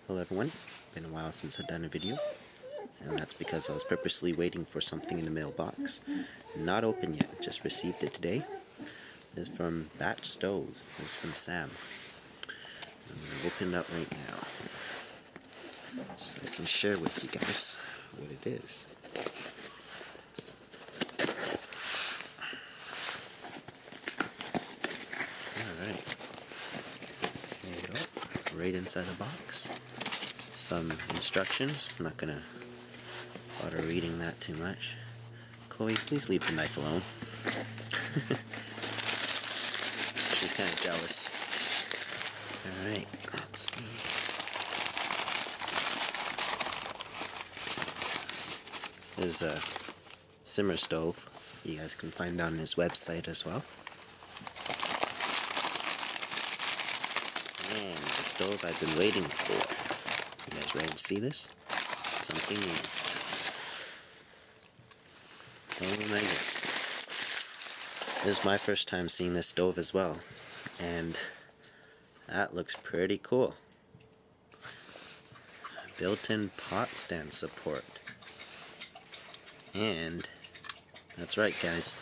Hello everyone, been a while since I've done a video, and that's because I was purposely waiting for something in the mailbox. Not open yet, just received it today. This is from Stovez. This is from Sam. I'm going to open it up right now so I can share with you guys what it is. Alright, there you go, right inside the box. Some instructions. I'm not going to bother reading that too much. Chloe, please leave the knife alone. She's kind of jealous. Alright, let's see. There's a simmer stove. You guys can find on his website as well. And the stove I've been waiting for. You guys ready to see this? Something new. Oh my goodness. This is my first time seeing this stove as well. And that looks pretty cool. Built-in pot stand support. And that's right, guys.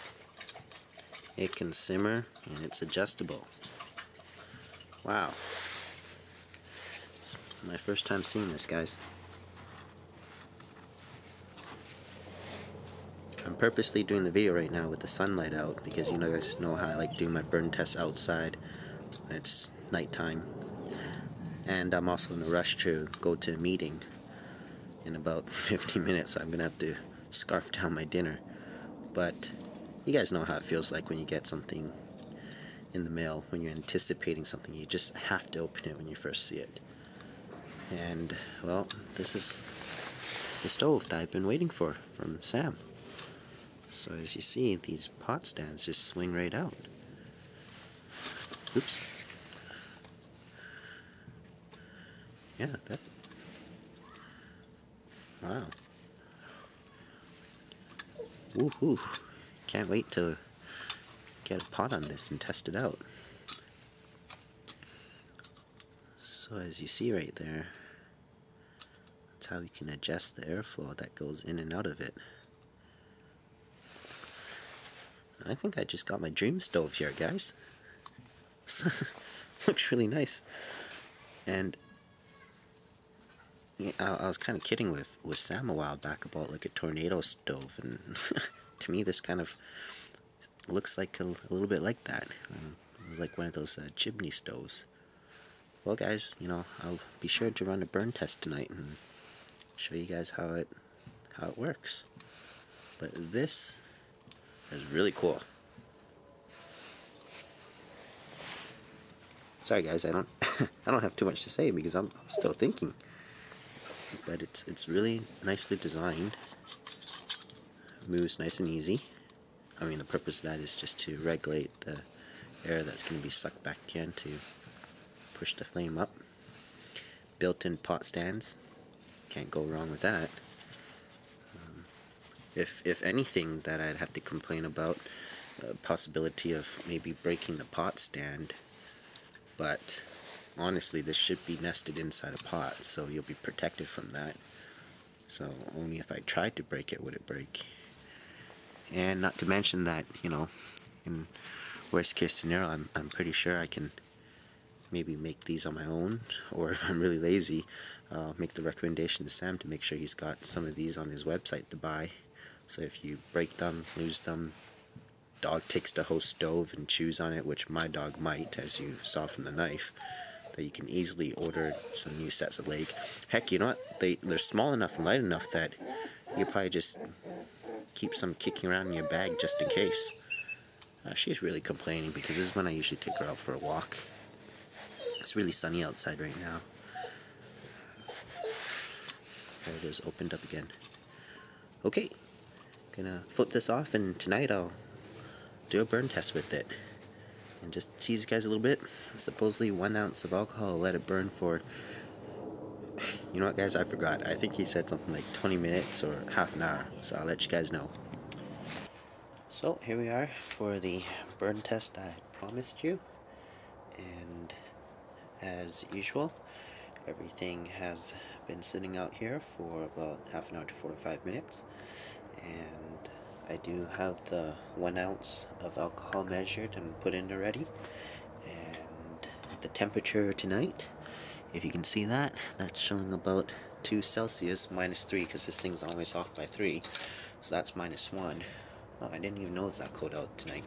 It can simmer and it's adjustable. Wow. It's my first time seeing this, guys. I'm purposely doing the video right now with the sunlight out because you guys know how I like doing my burn tests outside when it's nighttime. And I'm also in a rush to go to a meeting in about 15 minutes. So I'm gonna have to scarf down my dinner. But you guys know how it feels like when you get something in the mail, when you're anticipating something. You just have to open it when you first see it. And well, this is the stove that I've been waiting for from Sam. So as you see, these pot stands just swing right out. Oops. Yeah, that. Wow. Woohoo! Can't wait to get a pot on this and test it out. So as you see right there, that's how you can adjust the airflow that goes in and out of it. I think I just got my dream stove here, guys. Looks really nice. And yeah, I was kind of kidding with Sam a while back about like a tornado stove, and to me this kind of looks like a little bit like that. It was like one of those chimney stoves. Well, guys, you know, I'll be sure to run a burn test tonight and show you guys how it works. But this is really cool. Sorry guys, I don't I don't have too much to say because I'm still thinking. But it's really nicely designed. Moves nice and easy. I mean, the purpose of that is just to regulate the air that's going to be sucked back in to push the flame up. Built-in pot stands. Can't go wrong with that. If anything that I'd have to complain about, possibility of maybe breaking the pot stand, but honestly this should be nested inside a pot, so you'll be protected from that. So only if I tried to break it would it break. And not to mention that, you know, in worst case scenario, I'm pretty sure I can maybe make these on my own, or if I'm really lazy, make the recommendation to Sam to make sure he's got some of these on his website to buy. So if you break them, lose them, dog takes the whole stove and chews on it, which my dog might, as you saw from the knife, that you can easily order some new sets of leg. Heck, you know what? They're small enough and light enough that you probably just keep some kicking around in your bag just in case. She's really complaining because this is when I usually take her out for a walk. It's really sunny outside right now. There it is, opened up again. Okay, gonna flip this off, and tonight I'll do a burn test with it and just tease you guys a little bit. Supposedly 1 ounce of alcohol, let it burn for, you know what guys, I forgot. I think he said something like 20 minutes or half an hour, so I'll let you guys know. So here we are for the burn test I promised you, and as usual, Everything has been sitting out here for about half an hour to 45 minutes, and I do have the 1 ounce of alcohol measured and put in already, and the temperature tonight, if you can see that, that's showing about 2 Celsius, -3, because this thing's always off by 3, so that's -1. Oh, I didn't even know it was that cold out tonight.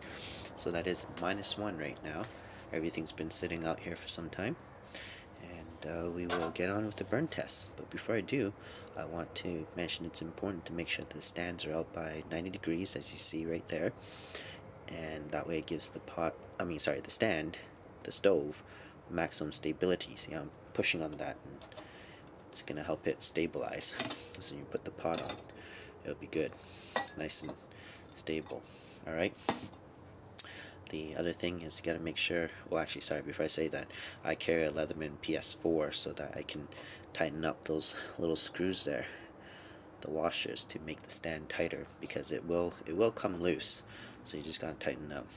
So that is -1 right now. Everything's been sitting out here for some time, and we will get on with the burn tests. But before I do, I want to mention it's important to make sure the stands are out by 90 degrees, as you see right there, and that way it gives the the stand, the stove, maximum stability. See how I'm pushing on that, and it's gonna help it stabilize. So when you put the pot on, it'll be good, nice and stable. Alright, the other thing is you gotta make sure, well actually sorry, before I say that, I carry a Leatherman PS4 so that I can tighten up those little screws there, the washers, to make the stand tighter, because it will come loose, so you just gotta tighten up.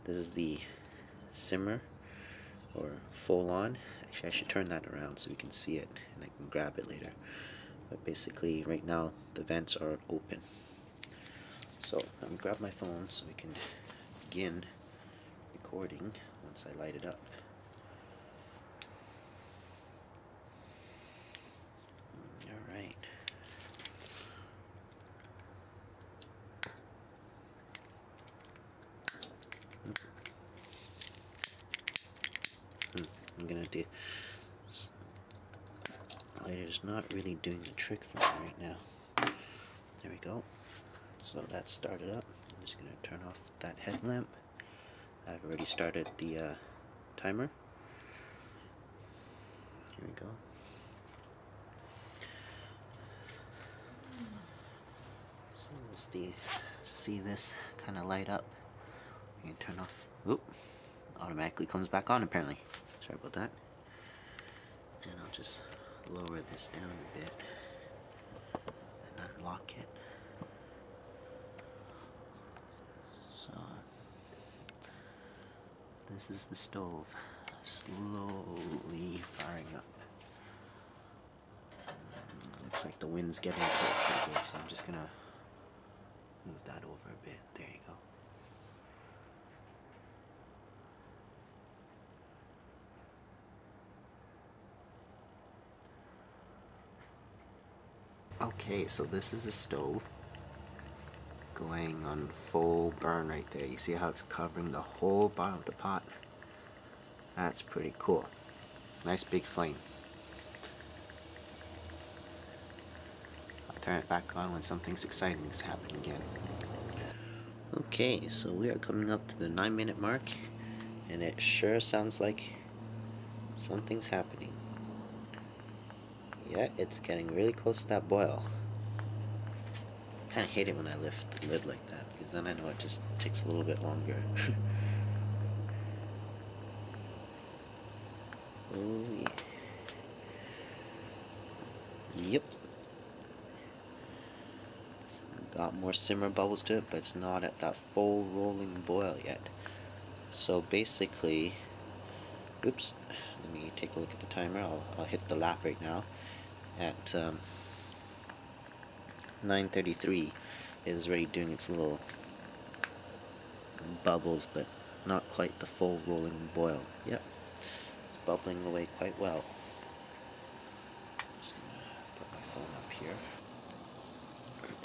This is the simmer, or full on. Actually I should turn that around so we can see it and I can grab it later. But basically right now the vents are open. So let me grab my phone so we can begin recording once I light it up. Alright. I'm gonna do, lighter's not really doing the trick for me right now. There we go. So that's started up. I'm just going to turn off that headlamp. I've already started the timer. Here we go. So let's see this kind of light up. You can turn off. Oop! Automatically comes back on apparently. Sorry about that. And I'll just lower this down a bit and unlock it. So this is the stove slowly firing up. Looks like the wind's getting to it pretty good, so I'm just gonna move that over a bit. There you go. Okay, so this is the stove going on full burn right there. You see how it's covering the whole bottom of the pot? That's pretty cool. Nice big flame. I'll turn it back on when something exciting is happening again. Okay, so we are coming up to the 9-minute mark, and it sure sounds like something's happening. Yeah, it's getting really close to that boil. I kind of hate it when I lift the lid like that, because then I know it just takes a little bit longer. Oh yeah. Yep. It's got more simmer bubbles to it, but it's not at that full rolling boil yet. So basically, oops, let me take a look at the timer. I'll hit the lap right now. At 9:33, it is already doing its little bubbles, but not quite the full rolling boil. Yep, it's bubbling away quite well. Just gonna put my phone up here.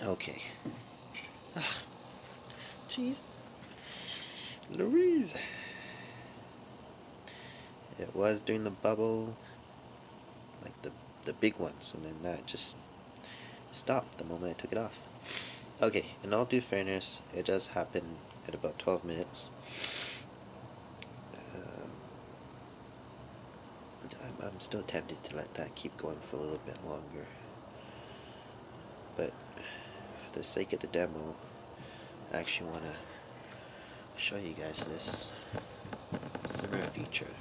Okay. Jeez, Louise. It was doing the bubble, like the big ones, and then that just stopped the moment I took it off. Okay, in all due fairness, it does happen at about 12 minutes. I'm still tempted to let that keep going for a little bit longer, but for the sake of the demo, I actually want to show you guys this simmer feature.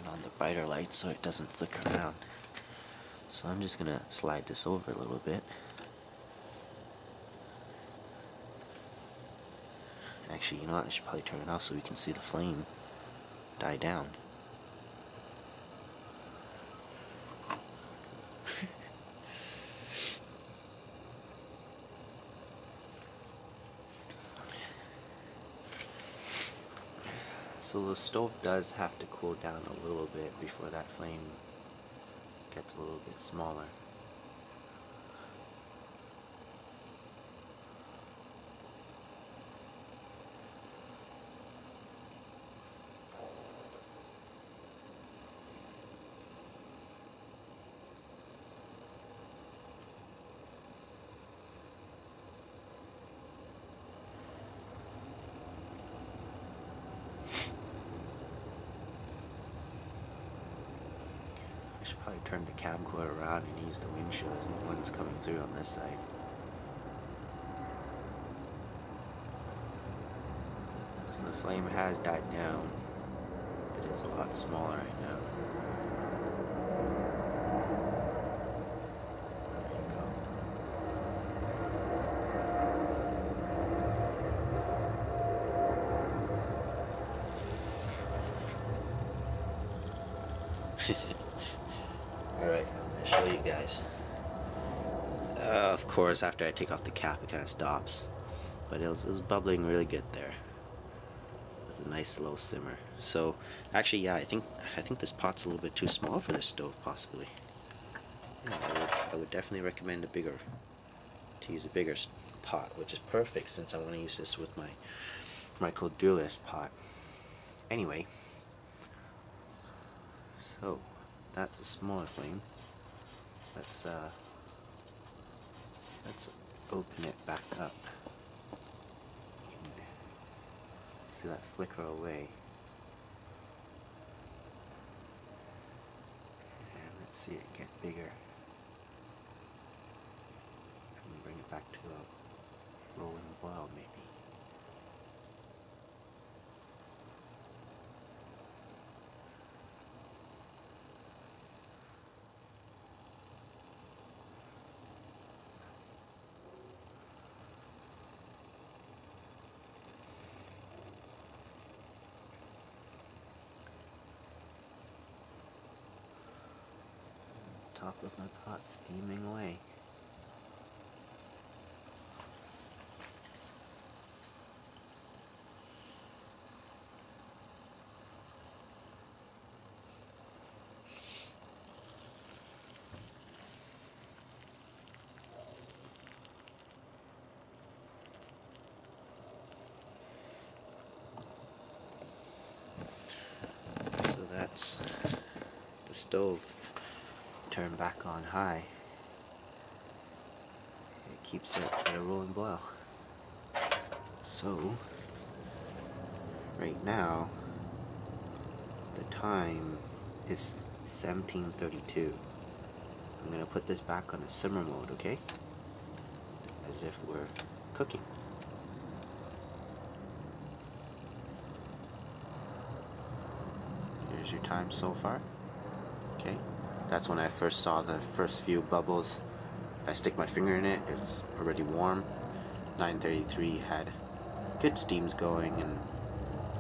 On the brighter light so it doesn't flicker around. So I'm just gonna slide this over a little bit, Actually, you know what? I should probably turn it off so we can see the flame die down. So the stove does have to cool down a little bit before that flame gets a little bit smaller. I should probably turn the camcorder around and use the windshield as the one's coming through on this side. So the flame has died down. It is a lot smaller right now. Alright, I'm going to show you guys. Of course, after I take off the cap, it kind of stops. But it was bubbling really good there. With a nice low simmer. So, actually, yeah, I think this pot's a little bit too small for this stove, possibly. Yeah, I would definitely recommend to use a bigger pot, which is perfect since I want to use this with my micro dualist pot. Anyway, so that's a smaller flame. Let's open it back up. You can see that flicker away. And let's see it get bigger. And bring it back to a rolling boil maybe. Top of my pot steaming away. So that's the stove. Turn back on high. It keeps it at a rolling boil. So right now the time is 17:32. I'm gonna put this back on a simmer mode, okay? As if we're cooking. Here's your time so far. Okay. That's when I first saw the first few bubbles. If I stick my finger in it, it's already warm. 9:33 had good steams going, and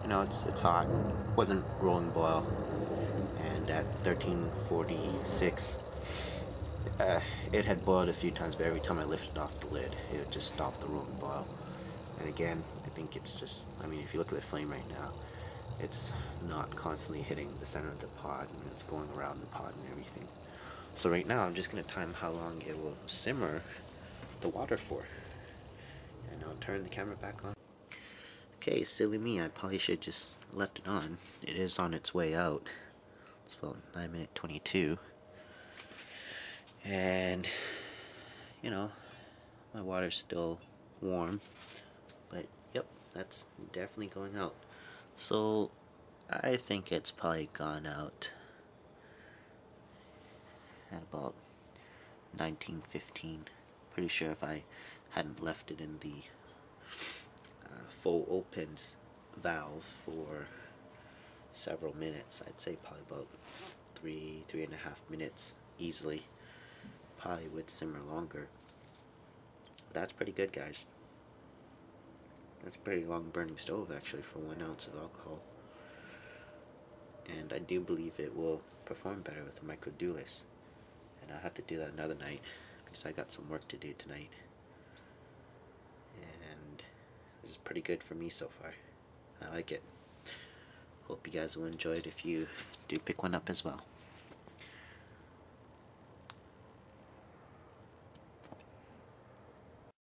you know it's hot. Wasn't rolling boil. And at 13:46, it had boiled a few times, but every time I lifted off the lid, it would just stop the rolling boil. And again, I think it's just, I mean, if you look at the flame right now, it's not constantly hitting the center of the pot, and it's going around the pot and everything. So right now I'm just going to time how long it will simmer the water for. And I'll turn the camera back on. Okay, silly me, I probably should just left it on. It is on its way out. It's about 9:22. And, you know, my water's still warm. But, yep, that's definitely going out. So I think it's probably gone out at about 19:15. Pretty sure if I hadn't left it in the full opened valve for several minutes, I'd say probably about 3.5 minutes easily. Probably would simmer longer. That's pretty good, guys. That's a pretty long burning stove actually for 1 ounce of alcohol. And I do believe it will perform better with a micro dewless. And I'll have to do that another night because I got some work to do tonight. And this is pretty good for me so far. I like it. Hope you guys will enjoy it if you do pick one up as well.